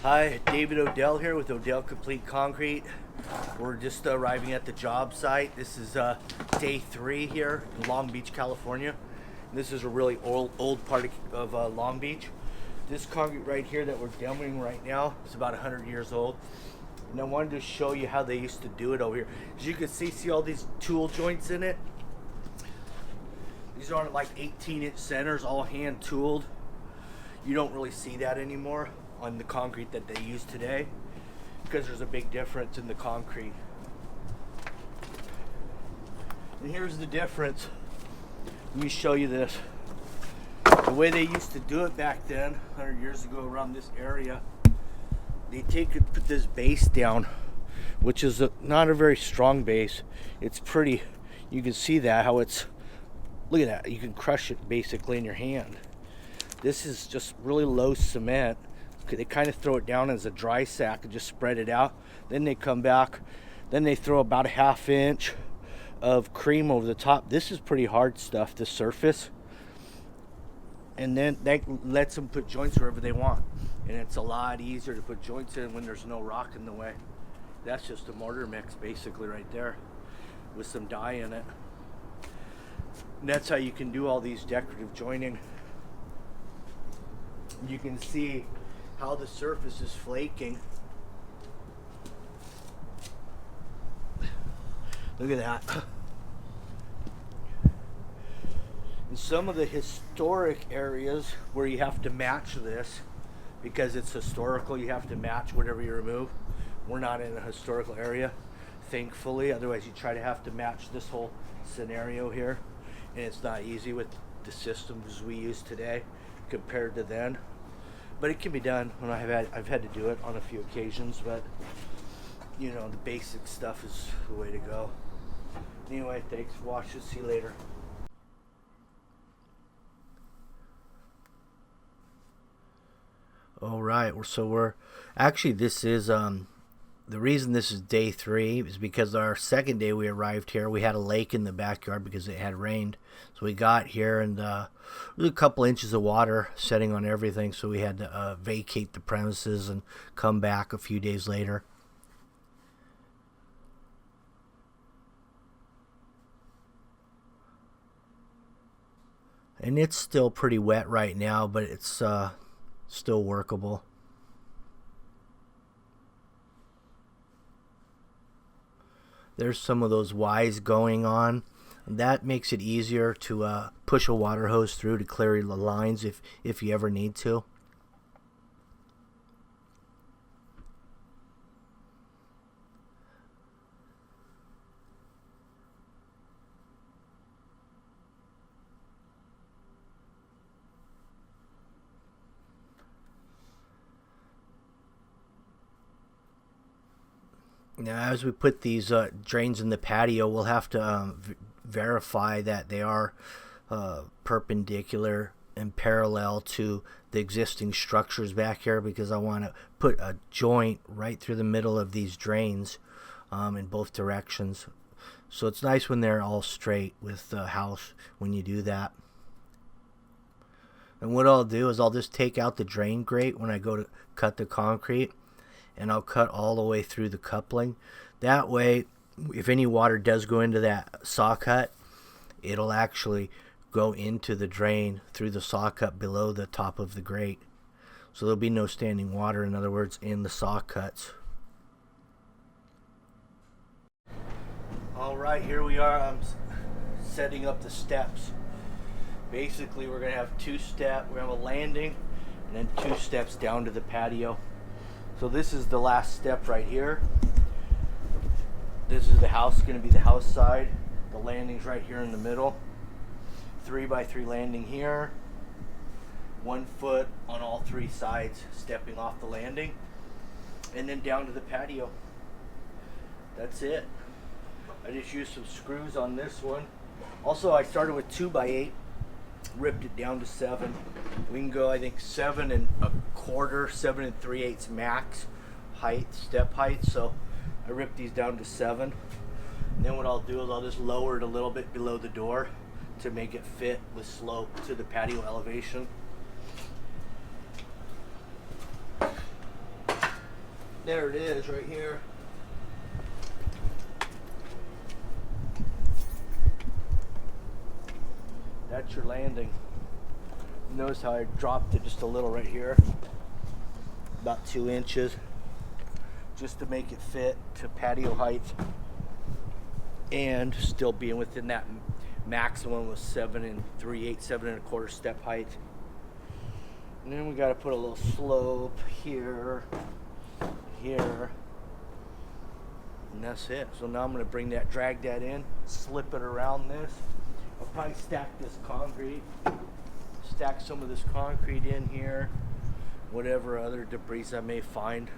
Hi, David Odell here with Odell Complete Concrete. We're just arriving at the job site. This is day 3 here in Long Beach, California. This is a really old part of Long Beach. This concrete right here that we're demoing right now is about 100 years old. And I wanted to show you how they used to do it over here. As you can see all these tool joints in it? These are like 18-inch centers, all hand tooled. You don't really see that anymore on the concrete that they use today because there's a big difference in the concrete. And here's the difference. Let me show you this. The way they used to do it back then, 100 years ago around this area, they put this base down, which is not a very strong base. It's pretty, you can see that, how it's, look at that, you can crush it basically in your hand. This is just really low cement. They kind of throw it down as a dry sack and just spread it out. Then they come back, then they throw about a ½ inch of cream over the top. This is pretty hard stuff to surface. And then that lets them put joints wherever they want. And it's a lot easier to put joints in when there's no rock in the way. That's just a mortar mix basically right there with some dye in it. And that's how you can do all these decorative joining. You can see how the surface is flaking. Look at that. In some of the historic areas where you have to match this, because it's historical, you have to match whatever you remove. We're not in a historical area, thankfully. Otherwise, you have to match this whole scenario here, and it's not easy with the systems we use today compared to then. But it can be done when I've had to do it on a few occasions, but you know, the basic stuff is the way to go. Anyway, thanks for watching. See you later. All right, so we're actually, this is the reason this is day 3 is because our second day we arrived here, we had a lake in the backyard because it had rained. So we got here and there was a couple inches of water setting on everything, so we had to vacate the premises and come back a few days later. And it's still pretty wet right now, but it's still workable. There's some of those Ys going on. And that makes it easier to push a water hose through to clear the lines if you ever need to. Now, as we put these drains in the patio, we'll have to verify that they are perpendicular and parallel to the existing structures back here, because I want to put a joint right through the middle of these drains in both directions. So it's nice when they're all straight with the house when you do that. And what I'll do is I'll just take out the drain grate when I go to cut the concrete, and I'll cut all the way through the coupling. That way, if any water does go into that saw cut, it'll actually go into the drain through the saw cut below the top of the grate. So there'll be no standing water, in other words, in the saw cuts. All right, here we are. I'm setting up the steps. Basically, we're going to have 2 steps. We're going to have a landing and then 2 steps down to the patio. So this is the last step right here. This is the house, going to be the house side. The landing's right here in the middle. 3x3 landing here. 1 foot on all 3 sides, stepping off the landing. And then down to the patio. That's it. I just used some screws on this one. Also, I started with 2x8. Ripped it down to 7. We can go, I think, 7 1/4, 7 3/8 max height, step height. So I ripped these down to 7. And then what I'll do is I'll just lower it a little bit below the door to make it fit with slope to the patio elevation. There it is right here. That's your landing. Notice how I dropped it just a little right here, about 2 inches, just to make it fit to patio height and still being within that maximum of 7 3/8, 7 1/4 step height. And then we got to put a little slope here, here, and that's it. So now I'm going to drag that in, slip it around this. I'll probably stack this concrete, stack some of this concrete in here, whatever other debris I may find.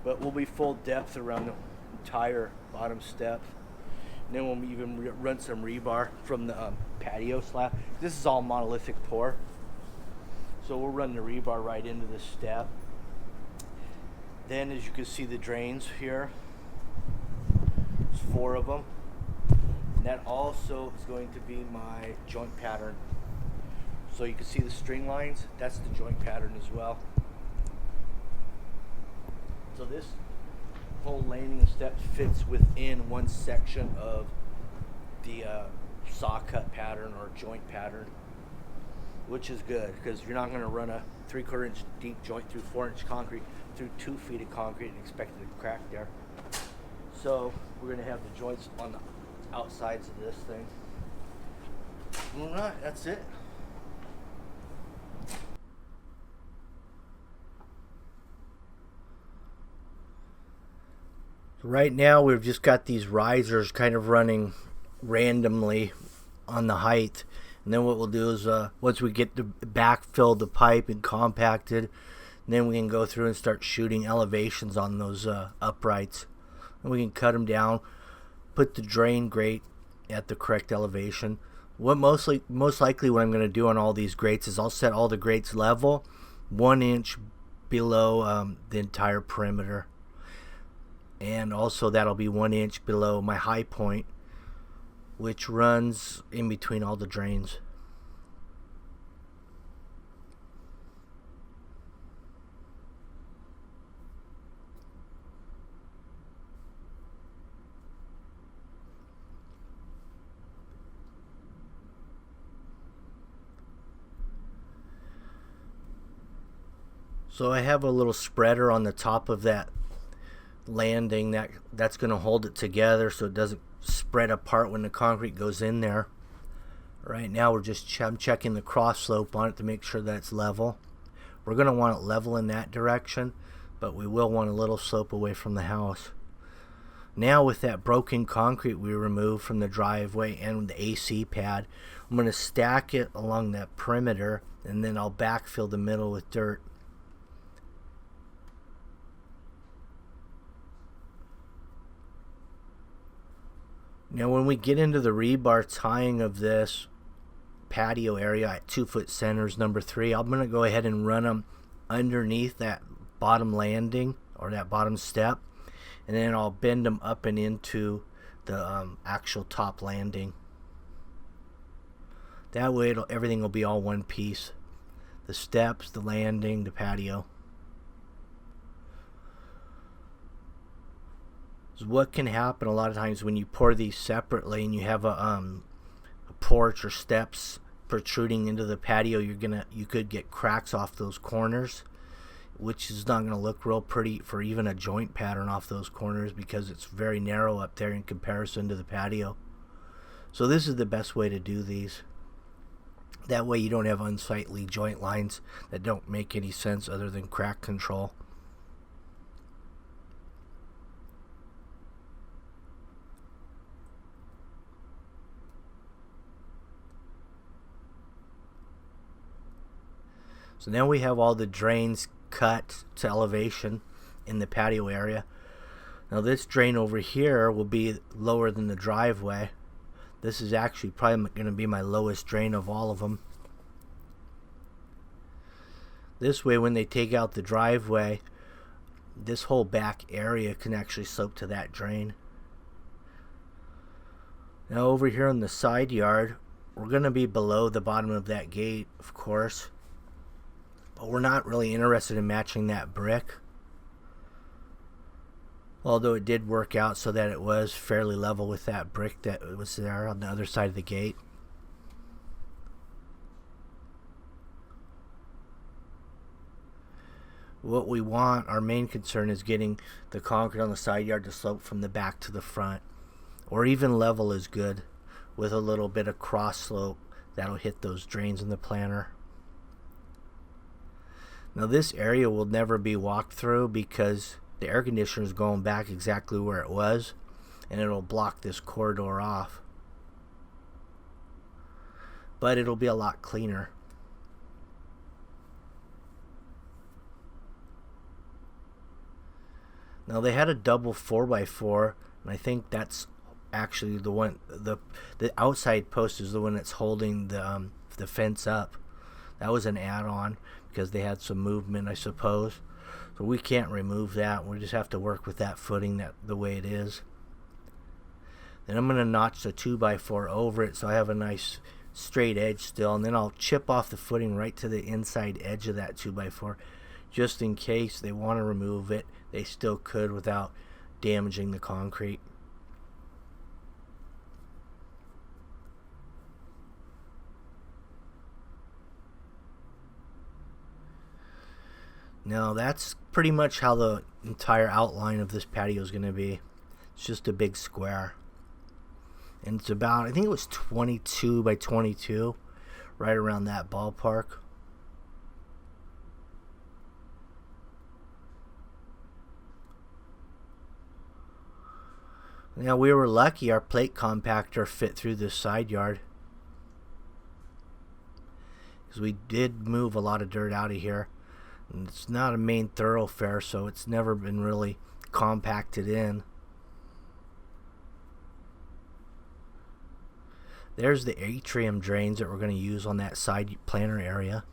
But we'll be full depth around the entire bottom step. And then we'll even run some rebar from the patio slab. This is all monolithic pour. So we'll run the rebar right into this step. Then as you can see the drains here, there's 4 of them. And that also is going to be my joint pattern. So you can see the string lines, that's the joint pattern as well. So this whole landing and steps fits within one section of the saw cut pattern or joint pattern, which is good because you're not going to run a 3/4 inch deep joint through 4-inch concrete through 2 feet of concrete and expect it to crack there. So we're going to have the joints on the outsides of this thing. All right, that's it. Right now we've just got these risers kind of running randomly on the height, and then what we'll do is once we get the backfill the pipe and compacted, then we can go through and start shooting elevations on those uprights, and we can cut them down, put the drain grate at the correct elevation. What most likely what I'm going to do on all these grates is I'll set all the grates level 1 inch below the entire perimeter. And also that'll be 1 inch below my high point, which runs in between all the drains. So I have a little spreader on the top of that landing that's going to hold it together so it doesn't spread apart when the concrete goes in there. Right now I'm checking the cross slope on it to make sure that it's level. We're going to want it level in that direction, but we will want a little slope away from the house. Now with that broken concrete we removed from the driveway and the AC pad, I'm going to stack it along that perimeter, and then I'll backfill the middle with dirt. Now when we get into the rebar tying of this patio area at 2-foot centers, number 3, I'm going to go ahead and run them underneath that bottom landing or that bottom step, and then I'll bend them up and into the actual top landing. That way everything will be all one piece. The steps, the landing, the patio. What can happen a lot of times when you pour these separately and you have a porch or steps protruding into the patio, you could get cracks off those corners, which is not going to look real pretty for even a joint pattern off those corners because it's very narrow up there in comparison to the patio. So this is the best way to do these. That way you don't have unsightly joint lines that don't make any sense other than crack control. So now we have all the drains cut to elevation in the patio area. Now this drain over here will be lower than the driveway. This is actually probably going to be my lowest drain of all of them. This way when they take out the driveway, this whole back area can actually slope to that drain. Now over here in the side yard, we're going to be below the bottom of that gate, of course. But we're not really interested in matching that brick. Although it did work out so that it was fairly level with that brick that was there on the other side of the gate. What we want, our main concern, is getting the concrete on the side yard to slope from the back to the front. Or even level is good with a little bit of cross slope that'll hit those drains in the planter. Now this area will never be walked through because the air conditioner is going back exactly where it was, and it'll block this corridor off. But it'll be a lot cleaner. Now they had a double 4x4, and I think that's actually the one. The outside post is the one that's holding the fence up. That was an add-on because they had some movement, I suppose. So we can't remove that. We just have to work with that footing the way it is. Then I'm going to notch the 2x4 over it so I have a nice straight edge still, and then I'll chip off the footing right to the inside edge of that 2x4 just in case they want to remove it. They still could without damaging the concrete. Now that's pretty much how the entire outline of this patio is going to be. It's just a big square. And it's about, I think it was 22 by 22, right around that ballpark. Now we were lucky our plate compactor fit through this side yard, because we did move a lot of dirt out of here. And it's not a main thoroughfare, so it's never been really compacted in. There's the atrium drains that we're going to use on that side planter area.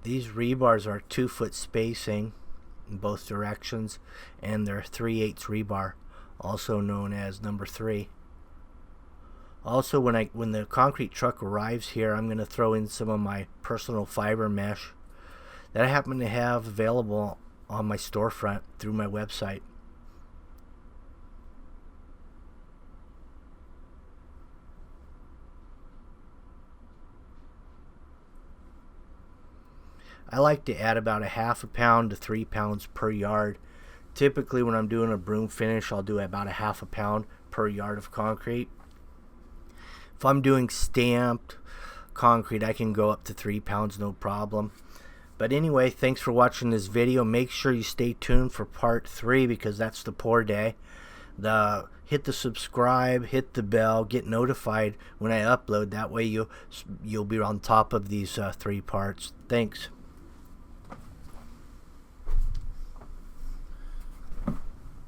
These rebars are 2-foot spacing in both directions, and they're 3/8 rebar, also known as number 3. Also, when the concrete truck arrives here, I'm going to throw in some of my personal fiber mesh that I happen to have available on my storefront through my website. I like to add about a ½ pound to 3 pounds per yard. Typically when I'm doing a broom finish, I'll do about a ½ pound per yard of concrete. If I'm doing stamped concrete, I can go up to 3 pounds, no problem. But anyway, thanks for watching this video. Make sure you stay tuned for part 3 because that's the pour day. Hit the subscribe, hit the bell, get notified when I upload. That way you'll be on top of these 3 parts. Thanks.